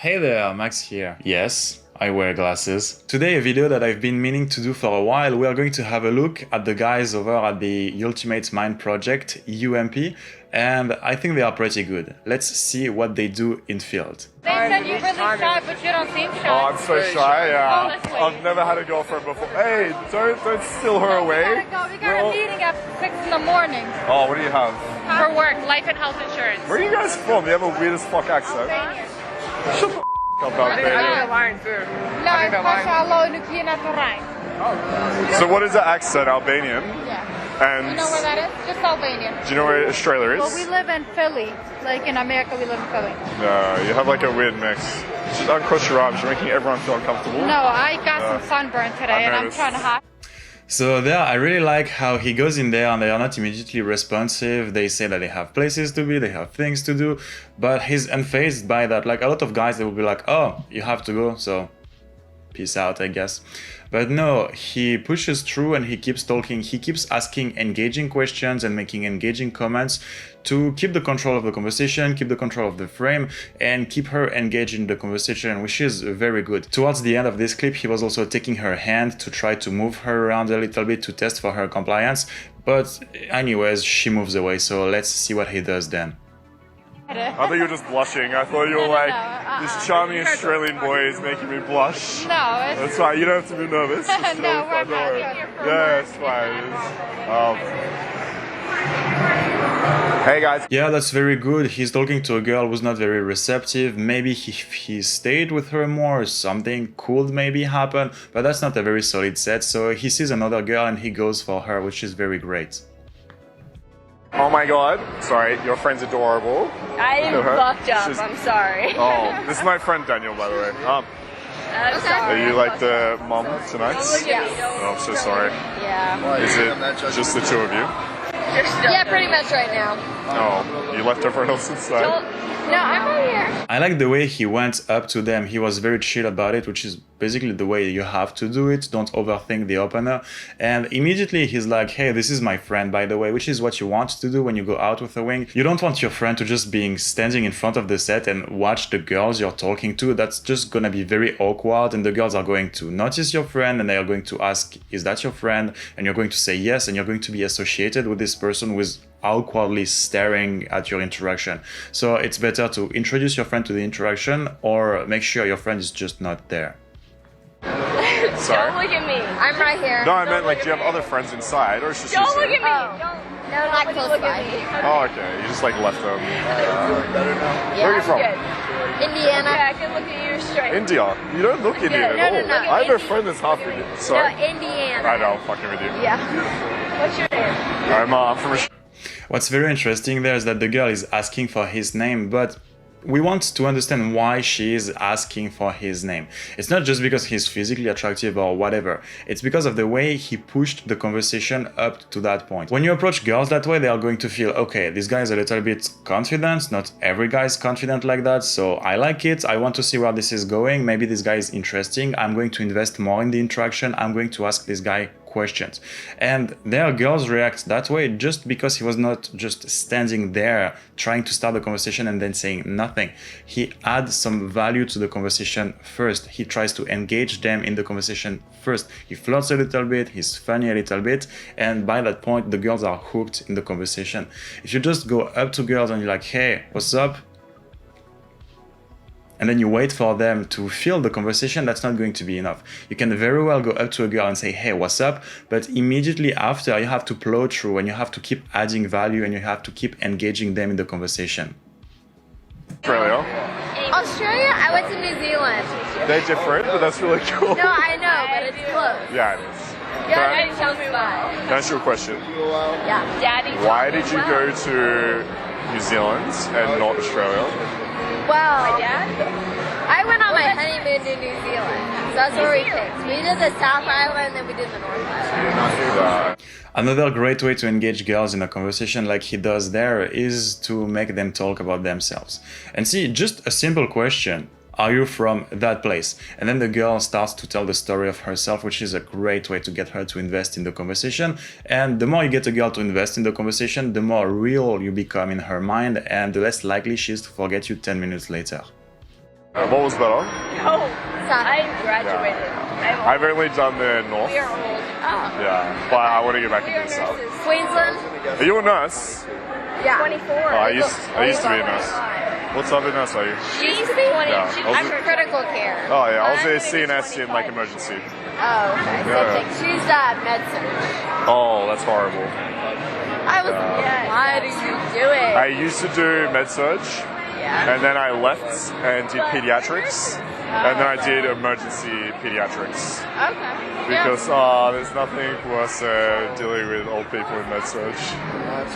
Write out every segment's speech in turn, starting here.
Hey there, Max here. Yes, I wear glasses. Today, a video that I've been meaning to do for a while. We are going to have a look at the guys over at the Ultimate Man Project, UMP, and I think they are pretty good. Let's see what they do in Field. They said you're really shy, but you don't seem shy. Oh, I'm so shy, yeah. Oh, I've never had a girlfriend before. Hey, don't steal her away. We got a meeting at 6 in the morning. Oh, what do you have? For work, life and health insurance. Where are you guys from? You have a weird as fuck accent. Shut the up, Albanian. No, it's Marshall Nuki Naturai. So what is the accent, Albanian? Yeah. And You know where that is? Just Albanian. do you know where Australia Well, is? we live in Philly. Like in America, we live in Philly. No, you have like a weird mix. Just uncross your arms, you're making everyone feel uncomfortable. No, I got some sunburn today, and I'm noticed. trying to hide. So there, I really like how he goes in there and they are not immediately responsive. They say that they have places to be, they have things to do, but he's unfazed by that. Like a lot of guys, they will be like, oh, you have to go, so peace out, I guess. But no, he pushes through and he keeps talking. He keeps asking engaging questions and making engaging comments to keep the control of the conversation, keep the control of the frame, and keep her engaged in the conversation, which is very good. Towards the end of this clip, he was also taking her hand to try to move her around a little bit to test for her compliance. But anyways, she moves away, so let's see what he does then. I thought you were just blushing. I thought you were like, this charming Australian boy is making me blush. No, it's... That's fine, you don't have to be nervous. Just No, we're don't worry. not here for Yeah, work. it's fine. Hey guys. Yeah, that's very good. He's talking to a girl who's not very receptive. Maybe if he stayed with her more, something could maybe happen, but that's not a very solid set. So he sees another girl and he goes for her, which is very great. Oh my god. Sorry, your friend's adorable. I Know her? fucked up. She's- I'm sorry. Oh, this is my friend Daniel, by the way. I'm sorry. Are you like the mom tonight? Yes. Oh, I'm so sorry. Yeah. Is it just the two of you? Yeah, pretty much right now. Oh, you left everyone else inside? No, I'm right here. I like the way he went up to them. He was very chill about it, which is basically the way you have to do it. Don't overthink the opener. And immediately he's like, hey, this is my friend, by the way, which is what you want to do when you go out with a wing. You don't want your friend to just be standing in front of the set and watch the girls you're talking to. That's just gonna be very awkward, and the girls are going to notice your friend and they are going to ask, is that your friend? And you're going to say yes, and you're going to be associated with this person who is awkwardly staring at your interaction. So it's better to introduce your friend to the interaction or make sure your friend is just not there. Sorry. Don't look at me. I'm right here. No, I meant like, do you have other friends inside, or is just you Don't two? look at me. Oh. No, not close by. Oh, okay. You just like left them. Where are you from? Indiana. Yeah, I can look at you straight. India. You don't look Indian no, at no, all. no. I have a friend that's half Indian. No, Sorry. Indiana. I know, I'm fucking with you. Yeah. What's your name? I'm from Australia. What's very interesting there is that the girl is asking for his name, but we want to understand why she is asking for his name. It's not just because he's physically attractive or whatever. It's because of the way he pushed the conversation up to that point. When you approach girls that way, they are going to feel, okay, this guy is a little bit confident. Not every guy is confident like that, so I like it. I want to see where this is going. Maybe this guy is interesting. I'm going to invest more in the interaction. I'm going to ask this guy questions. And there girls react that way just because he was not just standing there trying to start the conversation and then saying nothing. He adds some value to the conversation first. He tries to engage them in the conversation first. He flirts a little bit, he's funny a little bit, and by that point the girls are hooked in the conversation. If you just go up to girls and you're like, hey, what's up? And then you wait for them to feel the conversation, that's not going to be enough. You can very well go up to a girl and say, hey, what's up? But immediately after, you have to plow through and you have to keep adding value and you have to keep engaging them in the conversation. Australia. Australia? I went to New Zealand. They're different, but that's really cool. No, I know, but it's close. Yeah, it is. Yeah, Can Daddy tells me why. I ask you a question? Yeah. Daddy Why told did me you go to New Zealand and not Australia? Well, my dad? I went on my honeymoon to New Zealand. So that's where we picked. We did the South Island and then we did the North Island. Another great way to engage girls in a conversation like he does there is to make them talk about themselves. And see, just a simple question. Are you from that place? And then the girl starts to tell the story of herself, which is a great way to get her to invest in the conversation. And the more you get a girl to invest in the conversation, the more real you become in her mind and the less likely she is to forget you 10 minutes later. What was better? No. I graduated. I've only done the north. We are old. Oh. Yeah, but I want to get back into the south. Queensland? Are you a nurse? Yeah. 24. Oh, I used to be a nurse. What type of nurse are you? She used to be 20. Yeah. I'm critical care. Oh yeah, I was a CNS in like emergency. Oh, okay. Yeah. She's med surg. Oh, that's horrible. I was. Why do you do it? I used to do med surg, Yeah. and then I left and did pediatrics, and then I did emergency pediatrics. Okay. Because there's nothing worse than dealing with old people in med surg.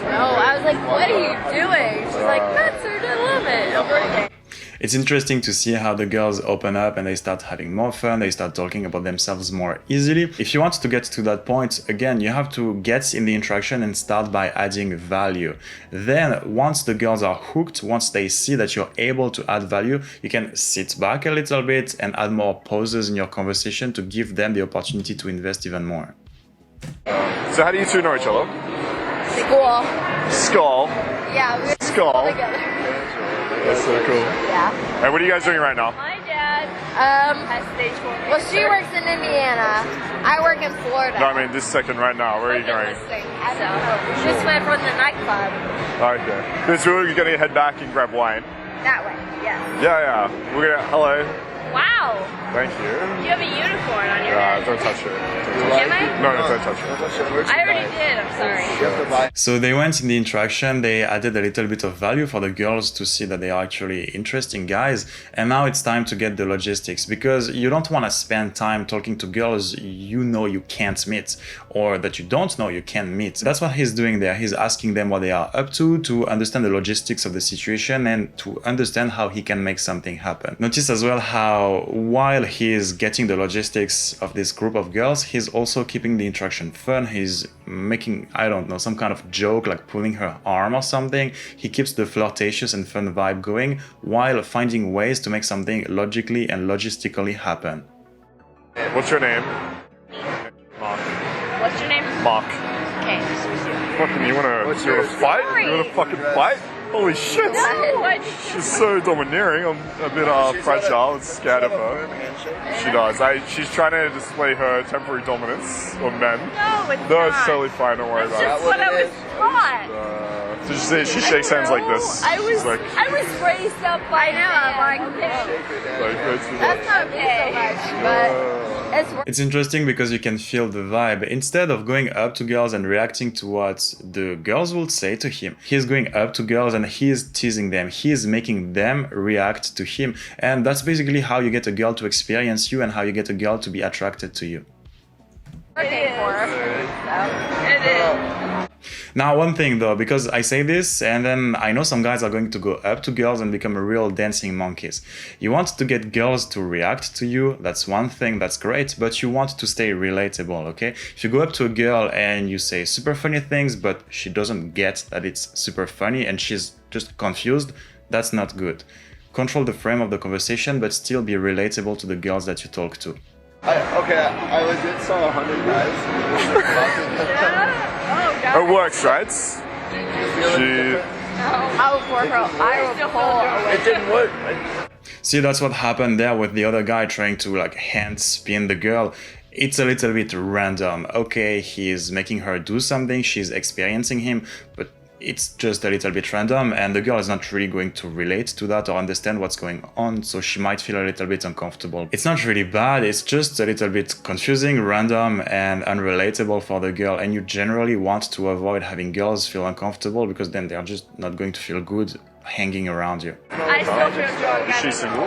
No, I was like, what are you doing? She's like, med surg, I love it. I'm working. It's interesting to see how the girls open up and they start having more fun, they start talking about themselves more easily. If you want to get to that point, again, you have to get in the interaction and start by adding value. Then, once the girls are hooked, once they see that you're able to add value, you can sit back a little bit and add more pauses in your conversation to give them the opportunity to invest even more. So how do you two know each other? School. Skull. Yeah, we were Skull. together. That's so cool. Yeah. And what are you guys doing right now? My dad has stage 4. Well, she works in Indiana. I work in Florida. No, I mean this second right now. Where are you going? So, just went from the nightclub. Okay. So we're gonna head back and grab wine. That way, yes. Yeah. We're gonna. Hello. Wow. Thank you. You have a unicorn on your head. Don't touch it. Am I? No, don't touch it. I already did, I'm sorry. So they went in the interaction, they added a little bit of value for the girls to see that they are actually interesting guys, and now it's time to get the logistics, because you don't want to spend time talking to girls you know you can't meet, or that you don't know you can meet. That's what he's doing there. He's asking them what they are up to understand the logistics of the situation and to understand how he can make something happen. Notice as well how while he is getting the logistics of this group of girls, he's also keeping the interaction fun. He's making, I don't know, some kind of joke like pulling her arm or something. He keeps the flirtatious and fun vibe going while finding ways to make something logically and logistically happen. What's your name? Mark. What's your name? Mark. Okay. Fucking, you wanna fight? You wanna fucking fight? Holy shit! What? She's so domineering. I'm a bit fragile and scared of her. She does. She's trying to display her temporary dominance on men. No, it's No, not. it's totally fine. Don't worry about That's it. what I was taught. So she shakes hands like this. I was She's like, raised up by now. I'm like, okay. That's not me so much, but it's It's interesting because you can feel the vibe. Instead of going up to girls and reacting to what the girls will say to him, he's going up to girls and he is teasing them. He is making them react to him. And that's basically how you get a girl to experience you and how you get a girl to be attracted to you. working for her. It is. Now, one thing though, because I say this and then I know some guys are going to go up to girls and become real dancing monkeys. You want to get girls to react to you, that's one thing, that's great, but you want to stay relatable, okay? If you go up to a girl and you say super funny things, but she doesn't get that it's super funny and she's just confused, that's not good. Control the frame of the conversation, but still be relatable to the girls that you talk to. I legit saw 100 guys. It works, right? I will pour her. I will pull away. It didn't work. See, that's what happened there with the other guy trying to like hand spin the girl. It's a little bit random. Okay, he's making her do something, she's experiencing him, but it's just a little bit random and the girl is not really going to relate to that or understand what's going on, so she might feel a little bit uncomfortable. It's not really bad, it's just a little bit confusing, random and unrelatable for the girl, and you generally want to avoid having girls feel uncomfortable because then they're just not going to feel good hanging around you. I still feel drunk. Is she single?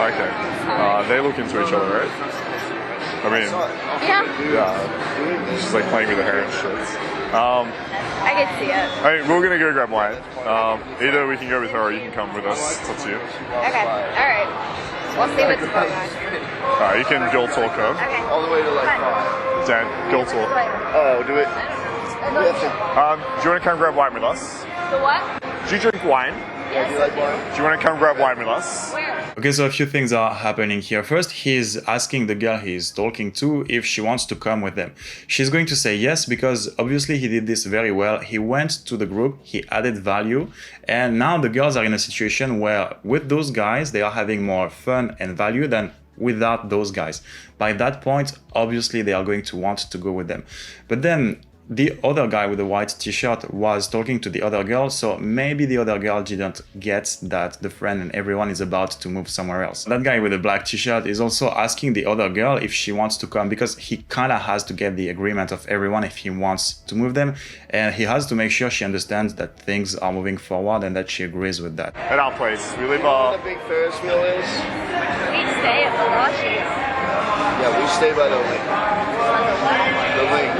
Okay. They look into each other, right? I mean, yeah. She's like playing with her hair and shit. I can see it. I mean, we're gonna go grab wine. Either we can go with her or you can come with us. It's up to you. Okay. All right. We'll see what's going on. You can girl talk her. Okay. All the way to like Dan, girl talk. Oh, do it. Do you want to come grab wine with us? The what? Do you drink wine? Yes, Do you like wine? Do you want to come grab wine with us? Where? Okay, so a few things are happening here. First, he's asking the girl he's talking to if she wants to come with them. She's going to say yes, because obviously he did this very well. He went to the group, he added value, and now the girls are in a situation where with those guys, they are having more fun and value than without those guys. By that point, obviously they are going to want to go with them. But then the other guy with the white t-shirt was talking to the other girl, so maybe the other girl didn't get that the friend and everyone is about to move somewhere else. That guy with the black t-shirt is also asking the other girl if she wants to come, because he kinda has to get the agreement of everyone if he wants to move them, and he has to make sure she understands that things are moving forward and that she agrees with that. At our place, we live Where the big Ferris wheel is? We stay at Bellagio. Yeah, we stay by the lake. The lake.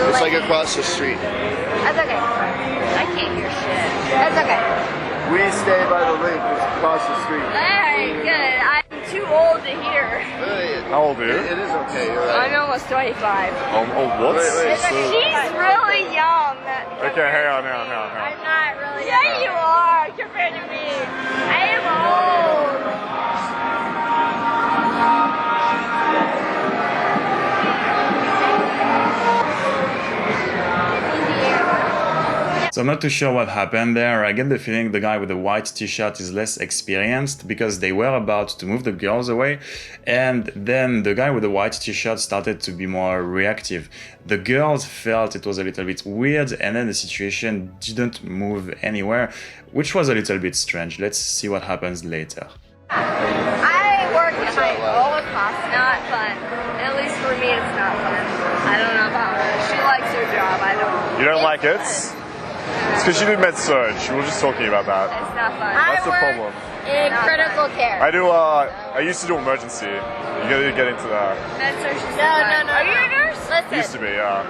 It's like across the street. That's okay. I can't hear shit. That's okay. We stay by the lake. It's across the street. Alright, good. I'm too old to hear. How old are you? It is okay. You're right. I'm almost 25. What? Wait. She's really young. Okay, hang on. I'm not really young. Yeah, you are compared to me. I am old. So I'm not too sure what happened there. I get the feeling the guy with the white t-shirt is less experienced, because they were about to move the girls away, and then the guy with the white t-shirt started to be more reactive. The girls felt it was a little bit weird, and then the situation didn't move anywhere, which was a little bit strange. Let's see what happens later. I work at my Holocaust. Not fun. At least for me, it's not fun. I don't know about her. She likes her job. I don't. You don't like it? It's because you do med-surg. We were just talking about that. It's not fun. That's the problem. In critical care. I used to do emergency. You gotta get into that. Med surg is not fun. Are you a nurse? Listen. Used to be, yeah.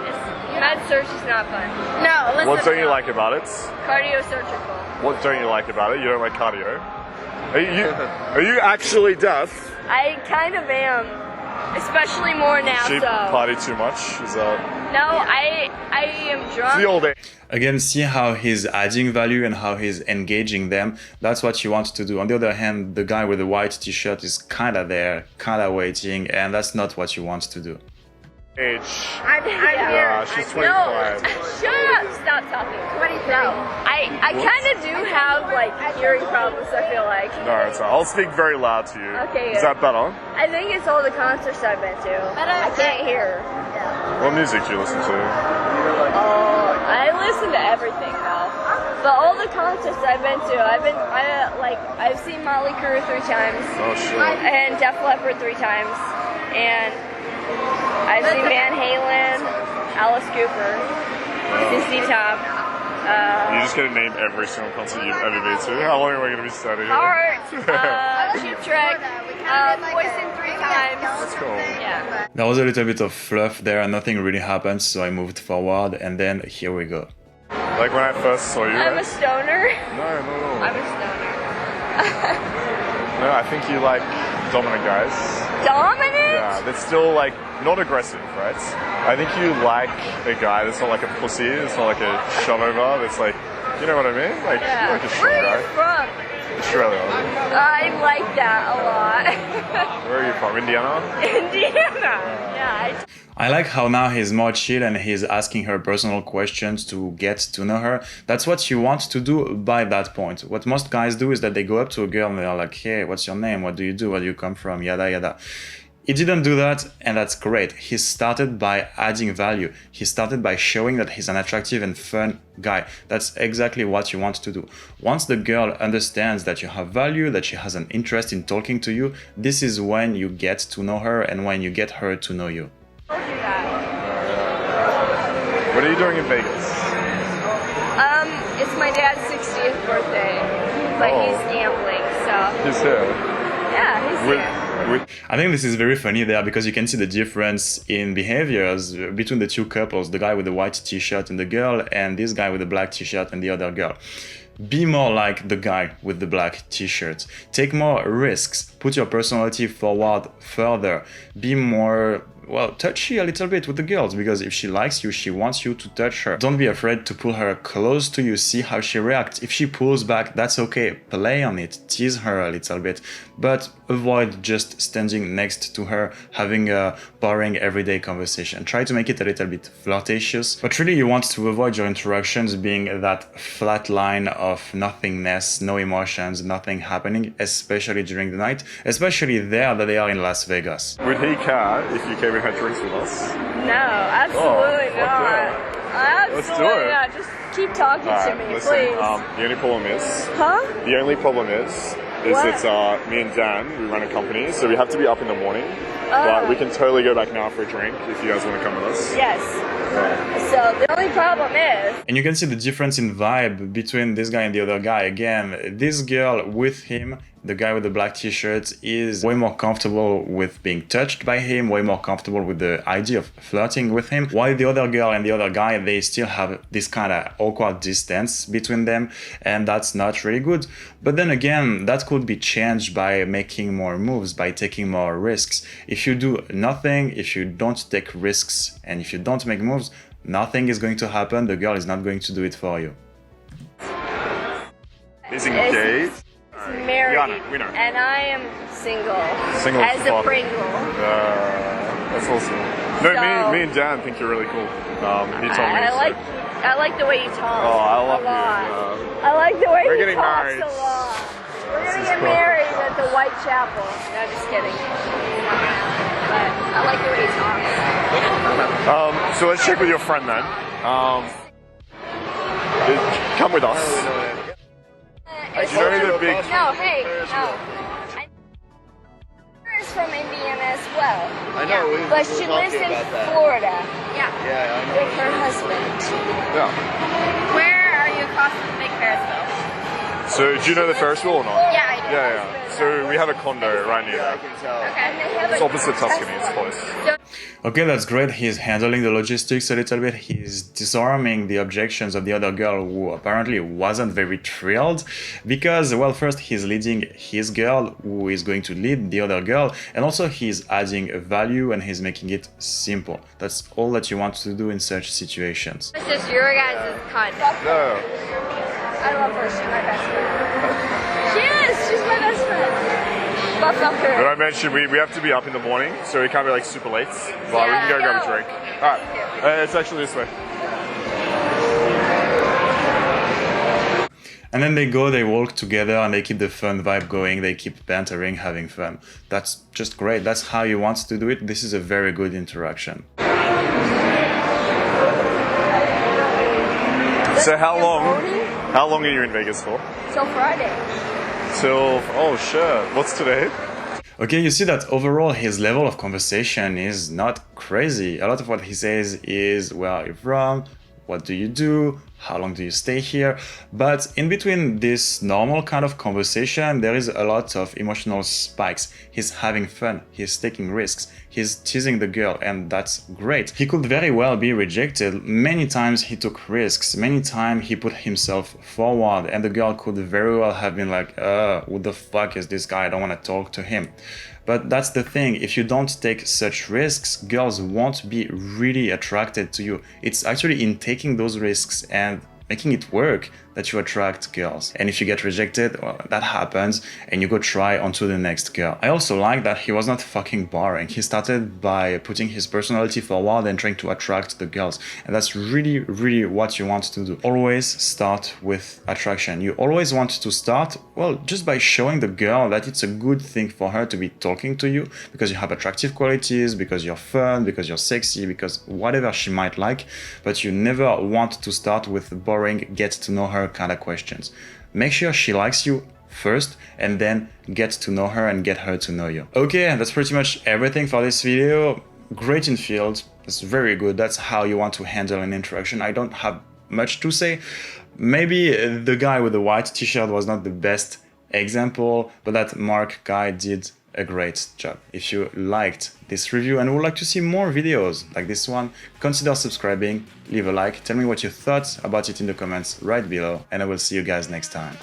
Med surg is not fun. No, listen. What don't you like about it? Cardio surgical. What don't you like about it? You don't like cardio? Are you actually deaf? I kind of am. Especially more now, She so. party too much? Is that... No, I am drunk. It's the old age. Again, see how he's adding value and how he's engaging them. That's what you want to do. On the other hand, the guy with the white t-shirt is kinda there, kinda waiting, and that's not what you want to do. I'm here. she's 25. No, shut up. Stop talking. 23. No, I kind of do have like hearing problems. I feel like. No, it's not. I'll speak very loud to you. Okay. Is that better? I think it's all the concerts I've been to. I can't hear. What music do you listen to? Oh, I listen to everything though. But all the concerts I've been to, I've seen Motley Crue 3 times. Oh shit. And Def Leppard 3 times. And I've seen Van Halen, Alice Cooper, CC Top. You just gonna name every single concert you've ever been to? How long am I gonna be studying? Heart, Cheap Trick, Poison 3 times. That's cool. Yeah. There was a little bit of fluff there and nothing really happened, so I moved forward, and then here we go. Like when I first saw you, I'm a right? stoner. No. I'm a stoner. No, I think you like dominant guys. Dominant? Yeah, that's still like not aggressive, right? I think you like a guy that's not like a pussy, it's not like a shove over, that's like, you know what I mean? Like, you like a strong Where are guy. you from? Australia. I like that a lot. Where are you from? Indiana? Indiana. Yeah. I like how now he's more chill and he's asking her personal questions to get to know her. That's what you want to do by that point. What most guys do is that they go up to a girl and they're like, hey, what's your name? What do you do? Where do you come from? Yada, yada. He didn't do that, and that's great. He started by adding value. He started by showing that he's an attractive and fun guy. That's exactly what you want to do. Once the girl understands that you have value, that she has an interest in talking to you, this is when you get to know her and when you get her to know you. What are you doing in Vegas? It's my dad's 60th birthday, but he's gambling, so. He's here. Yeah, he's here. I think this is very funny there because you can see the difference in behaviors between the two couples, the guy with the white t-shirt and the girl, and this guy with the black t-shirt and the other girl. Be more like the guy with the black t-shirt. Take more risks. Put your personality forward further. Be more well, touchy a little bit with the girls, because if she likes you, she wants you to touch her. Don't be afraid to pull her close to you, see how she reacts. If she pulls back, that's okay. Play on it, tease her a little bit, but avoid just standing next to her, having a boring everyday conversation. Try to make it a little bit flirtatious, but really you want to avoid your interactions being that flat line of nothingness, no emotions, nothing happening, especially during the night, especially there that they are in Las Vegas. Would he care if you came and had drinks with us? No, absolutely fuck not. yeah. Let's do Absolutely it. not. Just keep talking to me, listen, please. the only problem is, Huh? the only problem is What? it's me and Dan, we run a company, so we have to be up in the morning. Oh. But we can totally go back now for a drink if you guys want to come with us. Yes. So the only problem is... And you can see the difference in vibe between this guy and the other guy. Again, this girl with him, the guy with the black t-shirt, is way more comfortable with being touched by him, way more comfortable with the idea of flirting with him, while the other girl and the other guy, they still have this kind of awkward distance between them, and that's not really good. But then again, that could be changed by making more moves, by taking more risks. If you do nothing, if you don't take risks, and if you don't make moves, nothing is going to happen. The girl is not going to do it for you. He's engaged. married, Yeah, we know. and I am single. Single as as a fuck. Pringle. That's awesome. No, So- me and Dan think you're really cool. He told me. I like the way you talk. Oh, I love a lot. you. I like the way We're he getting talks married. a lot. We're gonna is get cool. married at the Whitechapel. No, just kidding. But I like the way he talks. So let's check with your friend then. Come with us. It's You know the big. No, hey, no. Is from Indiana as well. I know. We But were she talking lives in about that. Florida. Yeah. Yeah, I know. With her husband. Yeah. Where are you across from the big Ferris wheel? So do you know the Ferris wheel or not? Yeah, I do. Yeah. So we have a condo right near Yeah, I there. can tell. And they have It's a opposite Tuscany. It's close. Okay, that's great. He's handling the logistics a little bit. He's disarming the objections of the other girl who apparently wasn't very thrilled because, well, first he's leading his girl who is going to lead the other girl, and also he's adding a value and he's making it simple. That's all that you want to do in such situations. It's just your guys' conduct. No. I love her. She's my best friend. She is. She's my best friend. But fuck her. But I mentioned we have to be up in the morning, so we can't be like super late. But we can go grab a drink. All right. It's actually this way. And then they go, they walk together, and they keep the fun vibe going. They keep bantering, having fun. That's just great. That's how you want to do it. This is a very good interaction. So how long are you in Vegas for? Till Friday. Till, oh shit, what's today? Okay, you see that overall his level of conversation is not crazy. A lot of what he says is, where are you from? What do you do? How long do you stay here? But in between this normal kind of conversation, there is a lot of emotional spikes. He's having fun, he's taking risks, he's teasing the girl, and that's great. He could very well be rejected. Many times he took risks, many times he put himself forward, and the girl could very well have been like, who the fuck is this guy? I don't want to talk to him. But that's the thing, if you don't take such risks, girls won't be really attracted to you. It's actually in taking those risks and making it work that you attract girls. And if you get rejected, well, that happens, and you go try onto the next girl. I also like that he was not fucking boring. He started by putting his personality forward and trying to attract the girls. And that's really, really what you want to do. Always start with attraction. You always want to start, well, just by showing the girl that it's a good thing for her to be talking to you because you have attractive qualities, because you're fun, because you're sexy, because whatever she might like. But you never want to start with boring, get to know her kind of questions. Make sure she likes you first and then get to know her and get her to know you. Okay, that's pretty much everything for this video. Great infield, that's very good. That's how you want to handle an interaction. I don't have much to say. Maybe the guy with the white t-shirt was not the best example, but that Mark guy did a great job. If you liked this review and would like to see more videos like this one, consider subscribing, leave a like, tell me what you thought about it in the comments right below, and I will see you guys next time.